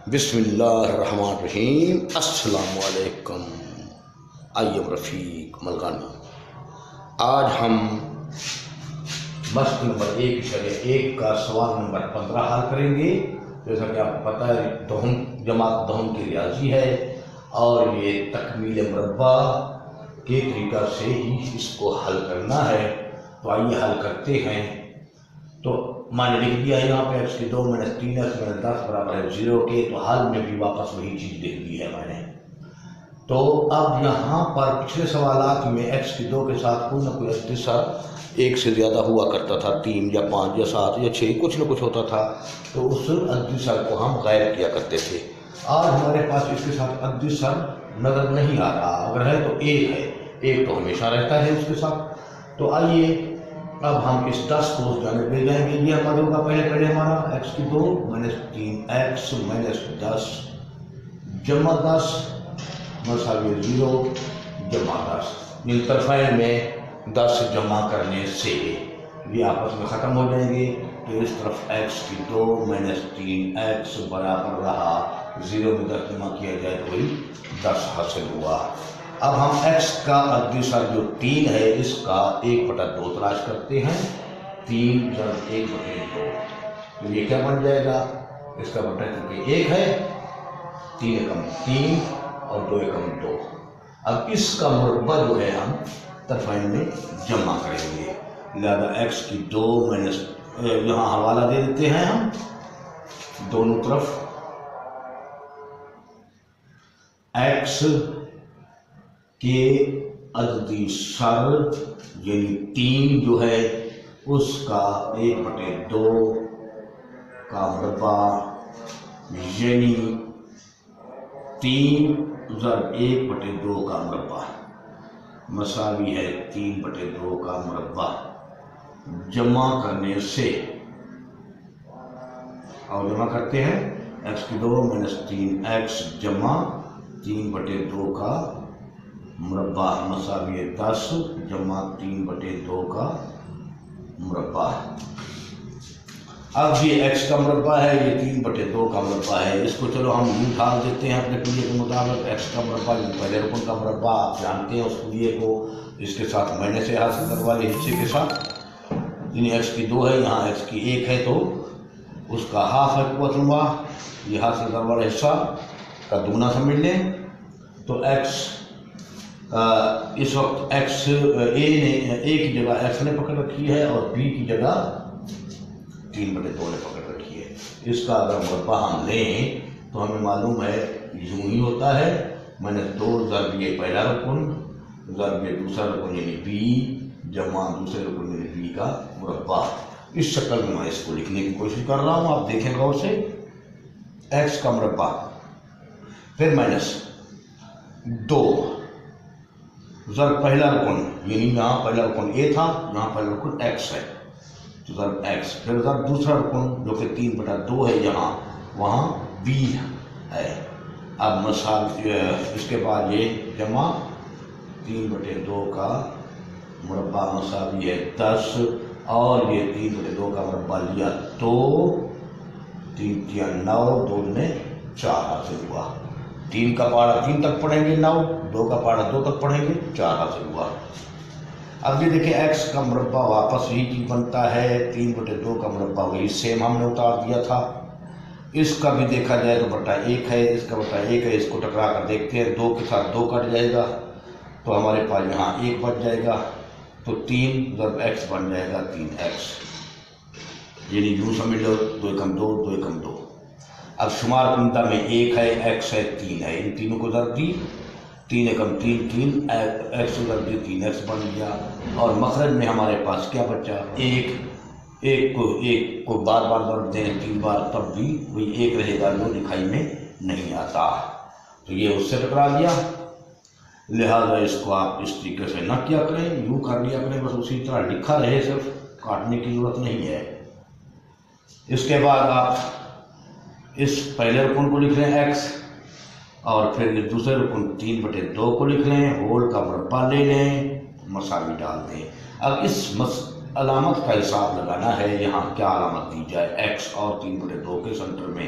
बिस्मिल्लाहिर्रहमानिर्रहीम। अस्सलामु अलैकुम। आई एम रफ़ीक मलकानी। आज हम मस्क नंबर 1 का सवाल नंबर 15 हल करेंगे। जैसा कि आपको पता है दहम जमात दहम की रियाजी है और ये तकमील मुरब्बा के तरीका से ही इसको हल करना है। तो आइए हल करते हैं। तो मैंने लिख दिया है यहाँ पे x की 2 - 3 x - 10 बराबर है 0 के। तो हल में भी वापस वही चीज़ लिख दी है मैंने। तो अब यहाँ पर पिछले सवालात में x की 2 के साथ कोई ना कोई अद्दिसा 1 से ज़्यादा हुआ करता था, 3 या 5 या 7 या 6 कुछ ना कुछ होता था। तो उस अद्दिसा को हम गायब किया करते थे। आज हमारे पास इसके साथ अद्दिसा नज़र नहीं आ रहा। अगर है तो 1 है, 1 तो हमेशा रहता है उसके साथ। तो आइए अब हम इस 10 को उस जाने ले जाएंगे। ये हमारा होगा पहले हमारा x की 2 - 3 x - 10 जमा 10 मसावी 0 जमा 10। इन तरफाइन में 10 जमा करने से ये आपस में ख़त्म हो जाएंगे। तो इस तरफ x की 2 - 3 x बराबर रहा 0 में 10 जमा किया जाए तो वही 10 हासिल हुआ। अब हम x का अद्दिसा जो 3 है इसका 1/2 तलाश करते हैं। 3 × 1/2 तो ये क्या बन जाएगा? इसका बटा क्योंकि 1 है, 3 एकम 3 और 2 एकम 2। अब इसका मुरब्बा जो है हम तरफाइन में जमा करेंगे। लिहाजा x की 2 यहाँ हवाला दे देते हैं हम दोनों तरफ। x के अददी सर यानी 3 जो है उसका 1/2 का मुरब्बा यानी 3 × 1/2 का मुरब्बा मसावी है 3/2 का मुरब्बा। जमा करने से और जमा करते हैं x की 2 - 3 x जमा 3/2 का मुरब्बा मसावी 10 जमा 3/2 का मुरब्बा। अब ये x का मुरब्बा है, ये 3/2 का मुरब्बा है। इसको चलो हम यूँ ढाल देते हैं अपने कुलिये के मुताबिक। x का मुरब्बा पहले रुकन का मुरब्बा आप जानते हैं, उस कुलिये को इसके साथ मैंने से हासिल करने वाले हिस्से के साथ यानी x की 2 है, यहाँ x की 1 है तो उसका हाफ है कुव्वतुल्मा। ये हासिल करने वाला हिस्सा का दुगना समझ लें। तो x इस वक्त x a की जगह x ने पकड़ रखी है और b की जगह 3/2 ने पकड़ रखी है। इसका अगर मुरब्बा हम लें तो हमें मालूम है यूं ही होता है -2 ज़र्ब ये पहला रुकन ज़र्ब ये दूसरा रुकन यानी b जमा दूसरे रुकन यानी b का मुरब्बा। इस शक्ल में मैं इसको लिखने की कोशिश कर रहा हूँ, आप देखें गौर से। x का मुरब्बा फिर -2 ज़र्ब पहला रुकन यानी यहाँ पहला रुकन a था, यहाँ पहला रुकन x है तो ज़र्ब x। फिर ज़र्ब दूसरा रुकन जो कि 3/2 है यहाँ, वहाँ b है। अब मसाल इसके बाद ये जमा 3/2 का मुरब्बा मसावी है 10 और ये 3/2 का मुरब्बा लिया तो 3 × 3 = 9, 2 ने 4 हासिल हुआ। 3 का पहाड़ा 3 तक पढ़ेंगे 9, 2 का पहाड़ा 2 तक पढ़ेंगे 4 हासिल हुआ। अब ये देखिए x का मुरब्बा वापस यही चीज बनता है, 3/2 का मुरब्बा वही सेम हमने उतार दिया था। इसका भी देखा जाए तो बटा 1 है, इसका बटा 1 है। इसको टकरा कर देखते हैं, 2 के साथ 2 कट जाएगा तो हमारे पास यहाँ 1 बच जाएगा। तो 3 × x बन जाएगा 3x यानी यूँ समझ लो 2 एकम 2 2 एकम 2। अब शुमार कुंता में 1 है, x है, 3 है। इन तीनों को ज़र्ब दी 3 एकम 3 3 x ज़र्ब दी 3x बन गया। और मखरज में हमारे पास क्या बचा? 1 को बार बार ज़र्ब दें 3 बार तब भी वही 1 रहेगा जो लिखाई में नहीं आता। तो ये उससे टकरा गया। लिहाजा इसको आप इस तरीके से न किया करें, यूँ कर लिया करें, बस उसी तरह लिखा रहे, सिर्फ काटने की ज़रूरत नहीं है। इसके बाद आप इस पहले रुकन को लिख लें x और फिर इस दूसरे रुकन 3/2 को लिख लें, होल का मुरब्बा ले लें, मसावी डाल दें। अब इस अलामत का हिसाब लगाना है, यहाँ क्या अलामत दी जाए x और 3/2 के सेंटर में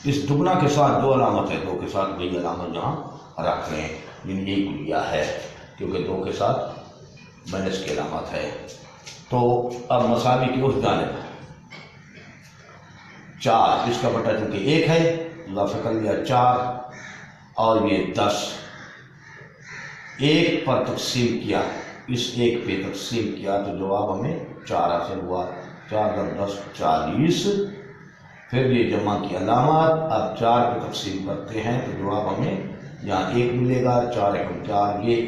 इस दुगना के साथ जो अलामत है, 2 के साथ वही अलामत यहाँ रख लें, यही कुलिया है, क्योंकि 2 के साथ माइनस की अलामत है। तो अब मसावी की उस जानिब 4, इसका बटा चूँकि 1 है, इजाफा कर लिया 4, और ये 10, 1 पर तकसीम किया, इस 1 पे तकसीम किया तो जवाब हमें 4 हासिल हुआ। 4 × 10 40। फिर ये जमा की अलामत, अब 4 पे तकसीम करते हैं तो जवाब हमें यहाँ 1 मिलेगा। 4 × 4, ये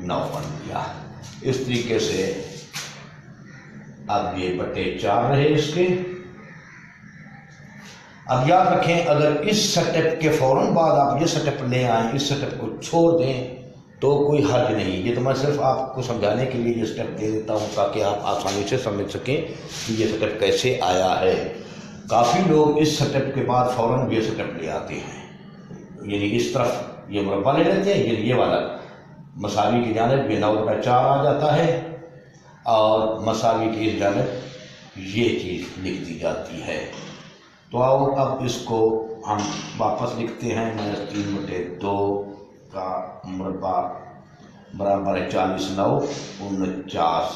9 बन गया। इस तरीके से अब ये बटे 4 रहे इसके। अब याद रखें, अगर इस स्टेप के फौरन बाद आप ये स्टेप ले आए, इस स्टेप को छोड़ दें तो कोई हर्ज नहीं। ये तो मैं सिर्फ आपको समझाने के लिए ये स्टेप दे देता हूँ ताकि आप आसानी से समझ सकें कि ये स्टेप कैसे आया है। काफ़ी लोग इस स्टेप के बाद फौरन ये स्टेप ले आते हैं, यानी इस तरफ ये मुरब्बा ले लेते हैं, ये वाला मसावी की जानिब ये 9/4 आ जाता है, और मसावी की इस जानिब ये चीज़ लिख दी जाती है। तो आओ अब इसको हम वापस लिखते हैं। -3/2 का मुरब्बा बराबर है 40 9 49।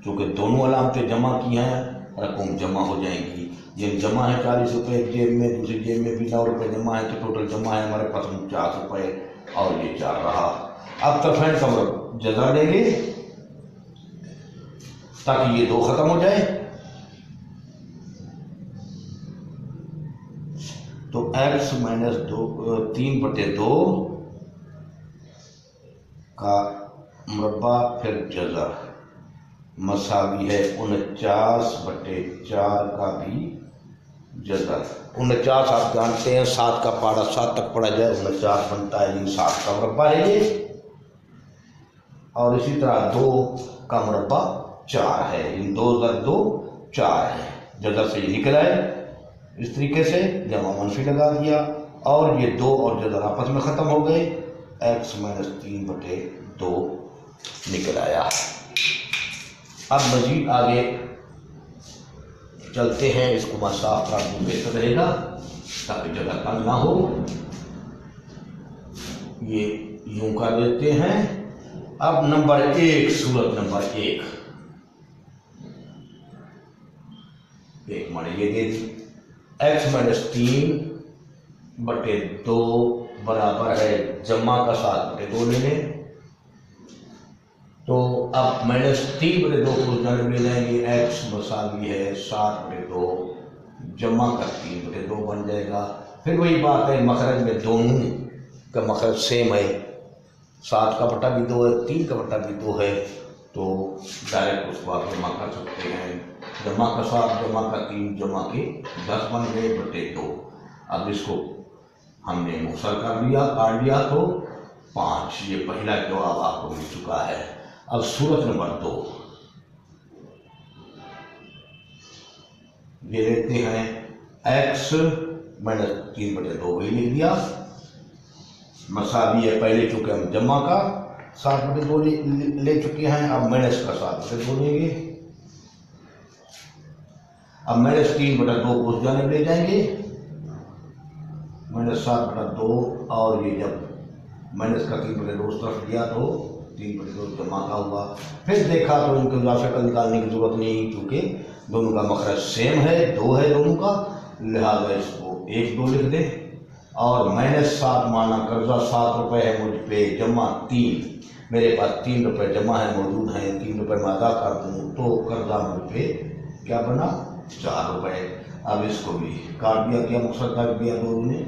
चूँकि दोनों अलामतें जमा की हैं, रकम जमा हो जाएंगी। ये जमा है 40 रुपये एक जेब में, दूसरी जेब में भी 9 रुपये जमा है, तो टोटल जमा है हमारे पास 49 रुपये, और ये 4 रहा। अब तरफैन का जजा देंगे ताकि ये 2 ख़त्म हो जाए। तो x - 3/2 का मुरब्बा फिर जज़ा मसावी है 49/4 का भी जज़ा। 49 आप जानते हैं, 7 का पारा 7 तक पढ़ा जाए 49 बनता है, ये 7 का मुरब्बा है ये। और इसी तरह 2 का मुरब्बा 4 है, इन 2 × 2 4 है। जज़ा से ये निकल आए, इस तरीके से जमा मनफी लगा दिया, और ये 2 और जज़ा आपस में ख़त्म हो गए। x - 3/2 निकल आया। अब मजीद आगे चलते हैं, इसको मैं साफ कर दूँ बेहतर रहेगा ताकि जगह तंग ना हो। ये यूं कर देते हैं। अब नंबर 1, सूरत नंबर 1 माने ये दे दी, x - 3/2 बराबर है जमा का 7/2 ले लें। तो अब -3/2 को जाने ले जाएंगे, x मसावी है 7/2 जमा का 3/2 बन जाएगा। फिर वही बात है, मखरज में दोनों का मखरज सेम है, 7 का बटा भी 2 है, 3 का बटा भी 2 है, तो डायरेक्ट उसको आप जमा कर सकते हैं। जमा का 7 जमा का 3 जमा के 10 बन गए बटे 2। अब इसको हमने मुक्सर कर लिया, काट लिया तो 5। ये पहला जवाब आपको मिल चुका है। अब सूरत नंबर 2 ये लेते हैं, x - 3/2 वही लिख दिया, मसावी है, पहले चूंकि हम जमा का 7/2 ले चुके हैं, अब माइनस का 7/2 लेंगे। अब -3/2 को उस जानिब ले जाएंगे, -7/2, और ये जब माइनस का 3/2 उस तरफ लिया तो 3/2 जमा का हुआ। फिर देखा तो इनको इजाफे का निकालने की जरूरत नहीं, क्योंकि दोनों का मखरज सेम है, 2 है दोनों का, लिहाजा इसको 1 2 लिख दें। और -7 माना कर्जा 7 रुपये है मुझ पे, जमा 3, मेरे पास 3 रुपये जमा है मौजूद हैं, 3 रुपये मैं अदा कर दूँ तो कर्जा मुझ पे क्या बना 4 रुपये। अब इसको भी काट दिया, क्या मुक्सर काट दिया दोनों ने,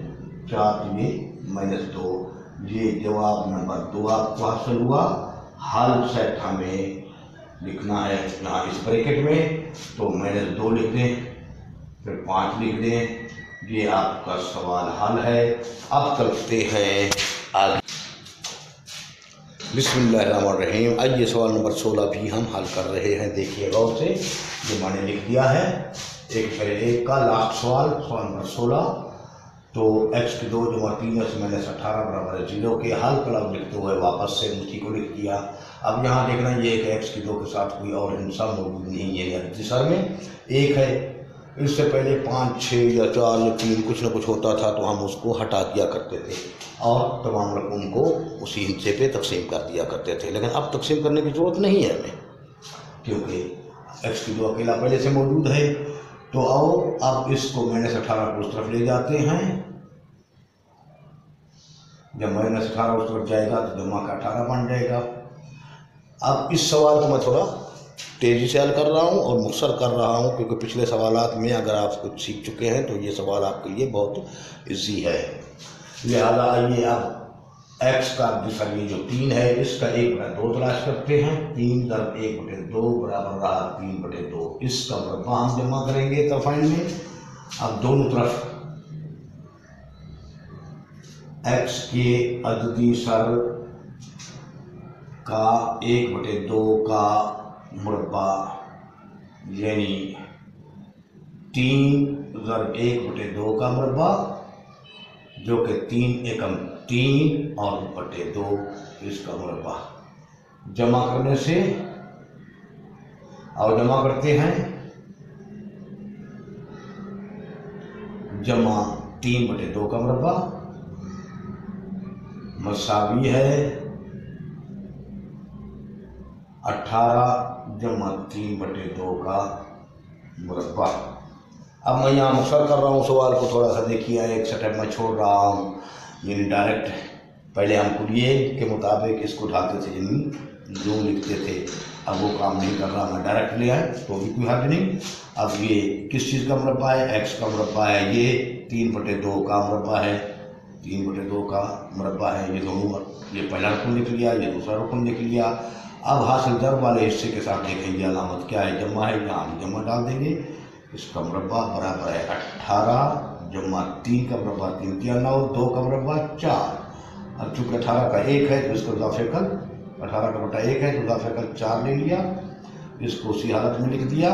4 ये -2। ये जवाब नंबर 2 आपको हासिल हुआ। हल सेट हमें लिखना है यहाँ इस ब्रैकेट में, तो -2 लिख दें, फिर 5 लिख दें। ये आपका सवाल हल है। अब चलते हैं आगे। बिस्मिल्लाहिर्रहमानिर्रहीम। आइए सवाल नंबर 16 भी हम हल कर रहे हैं। देखिए गौर से, जो मैंने लिख दिया है 1/1 का लास्ट सवाल नंबर 16। तो x की 2 जमा 3 -18 बराबर है 0 के हल कलम लिखते हुए वापस से उसी को लिख दिया। अब यहाँ देखना ये कि x की 2 के साथ कोई और हिस्सा मौजूद नहीं है, यानी सर में 1 है, इससे पहले 5, 6 या 4 या 3 कुछ ना कुछ होता था तो हम उसको हटा दिया करते थे और तमाम रकम को उसी हिस्से पे तकसीम कर दिया करते थे। लेकिन अब तकसीम करने की ज़रूरत नहीं है हमें, क्योंकि एक्स की जो अकेला पहले से मौजूद है। तो आओ अब इसको -18 को उस तरफ ले जाते हैं। जब -18 उस तरफ जाएगा तो जमा का 18 बन जाएगा। अब इस सवाल को मैं थोड़ा तेज़ी से हल कर रहा हूँ और मुख्तसर कर रहा हूँ, क्योंकि पिछले सवालात में अगर आप कुछ सीख चुके हैं तो ये सवाल आपके लिए बहुत ईजी है। लिहाजा आइए अब एक्स का दूसरा ये जो 3 है इसका 1/2 तलाश करते हैं। 3 × 1/2 बराबर रहा 3/2। इसका मुरब्बा हम जमा करेंगे तरफाइन में। अब दोनों तरफ एक्स के अददी सर का 1/2 का मुरब्बा यानी 3 × 1/2 का मुरब्बा, जो कि 3 एकम 3 और 1/2 इसका मुरब्बा जमा करने से, और जमा करते हैं। जमा 3/2 का मुरब्बा मसावी है 18 जमा 3/2 का मुरब्बा। अब मैं यहाँ मुख्तसर कर रहा हूँ सवाल को, थोड़ा सा देखिए, एक स्टेप मैं छोड़ रहा हूँ। यानी डायरेक्ट पहले हम कुलिये के मुताबिक इसको ढालते थे, यानी जो लिखते थे। अब वो काम नहीं कर रहा, मैं डायरेक्ट ले आए तो भी कोई हर्ज नहीं। अब ये किस चीज़ का मुरब्बा है? एक्स का मुरब्बा है। ये 3/2 का मुरब्बा है, 3/2 का मुरब्बा है। ये दोनों, ये पहला रुकन लिख लिया, ये दूसरा रुकन लिख लिया। अब हासिल दर वाले हिस्से के साथ देखेंगे अलामत क्या है, जमा है, यहाँ हम जमा डाल देंगे। इसका मुरब्बा बराबर है 18 जमा 3 का मुरब्बा 3 × 9, 2 का मुरब्बा 4। अब चूँकि 18 का 1 है तो इसको इजाफे कर, 18 का बटा 1 है तो इजाफे कर 4 ले लिया। इसको उसी हालत में लिख दिया।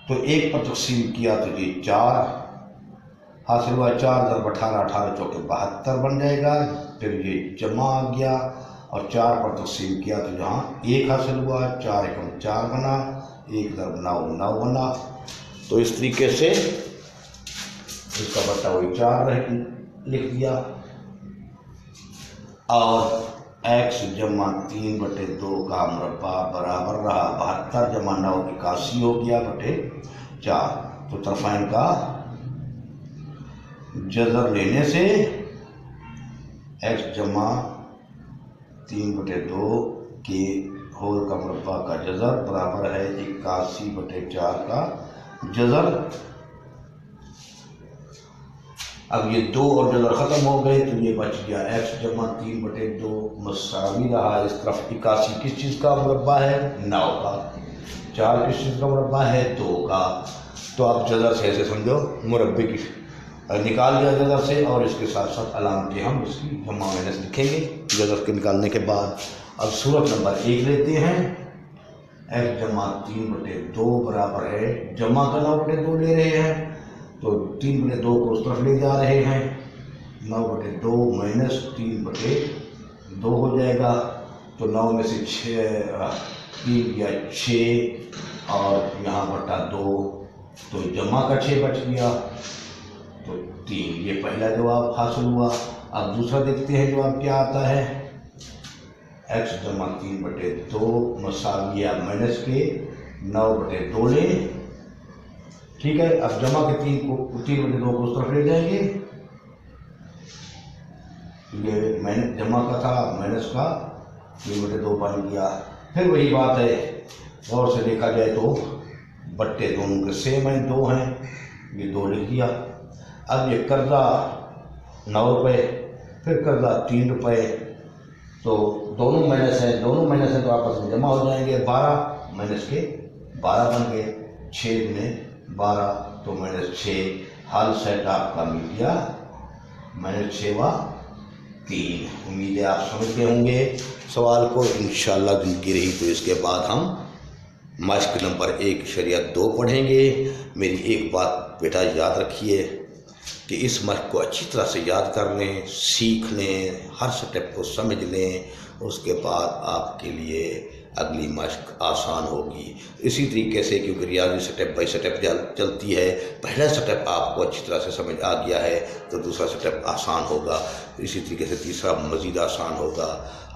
तो 1 पर तकसीम किया तो ये 4 हासिल हुआ। 4 × 18, 18 × 4 72 बन जाएगा। फिर ये जमा आ गया और 4 पर तकसीम किया तो जहाँ 1 हासिल हुआ, 4 एकम 4 बना, 1 × 9 9 बना। तो इस तरीके से इसका बट्टा वही 4 लिख दिया। और x जमा 3/2 का मुरब्बा बराबर रहा 72 जमा 9 81 हो गया बटे 4। तो तरफाइन का जज़र लेने से x जमा 3/2 के होल का मुरब्बा का जज़र बराबर है 81/4 का जज़र। अब ये 2 और जज़र ख़त्म हो गए तो ये बच गया x जमा 3/2 मसावी रहा। इस तरफ 81 किस चीज़ का मुरब्बा है? 9 का। 4 किस चीज़ का मुरब्बा है? 2 का। तो आप जज़र से ऐसे समझो, मुरब्बे की निकाल लिया जज़र से, और इसके साथ साथ अलामतें हम इसकी जमा माइनस लिखेंगे जज़र के निकालने के बाद। अब सूरत नंबर 1 लेते हैं। x जमा 3/2 बराबर है, जमा का 9/2 ले रहे हैं तो 3/2 को उस तरफ ले जा रहे हैं। 9/2 माइनस 3/2 हो जाएगा। तो 9 में से 3 या 6 और यहाँ बटा 2, तो जमा का 6 बच गया तो 3। ये पहला जवाब हासिल हुआ। अब दूसरा देखते हैं जवाब क्या आता है। x जमा 3/2 मसाविया माइनस के 9/2 ले। ठीक है, अब जमा के 3/2 को उस तरफ ले जाएंगे। ये माइनस जमा का था, माइनस का 3/2 बन गया। फिर वही बात है, और से देखा जाए तो बट्टे दोनों के सेम हैं, 2 हैं, ये 2 लिख दिया। अब ये कर्जा 9 रुपये, फिर कर्जा 3 रुपये, तो दोनों माइनस है, तो आपस में जमा हो जाएंगे। 12 माइनस के 12 बन गए, 6 में 12 तो -6। हल सेट आपका मिल गया -6 व 3। उम्मीद है आप समझ गए होंगे सवाल को। इंशाअल्लाह ज़िंदगी रही तो इसके बाद हम मश्क नंबर 1 शरीयत 2 पढ़ेंगे। मेरी एक बात बेटा याद रखिए कि इस मश्क को अच्छी तरह से याद कर लें, सीख लें, हर स्टेप को समझ लें। उसके बाद आपके लिए अगली मश्क आसान होगी। इसी तरीके से क्योंकि रियाज़ी स्टेप बाय स्टेप चलती है, पहला स्टेप आपको अच्छी तरह से समझ आ गया है तो दूसरा स्टेप आसान होगा, इसी तरीके से तीसरा मज़ीद आसान होगा।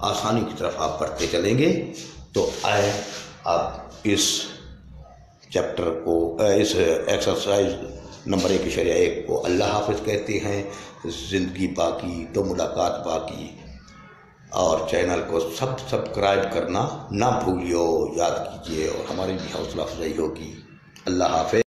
आसानी की तरफ आप बढ़ते चलेंगे। तो आए आप इस चैप्टर को, इस एक्सरसाइज नंबर 1 को अल्लाह हाफ़िज़ कहते हैं। ज़िंदगी बाकी तो मुलाकात बाकी। और चैनल को सब्सक्राइब करना ना भूलियो, याद कीजिए और हमारी भी हौसला अफजाई होगी। अल्लाह हाफ़िज़।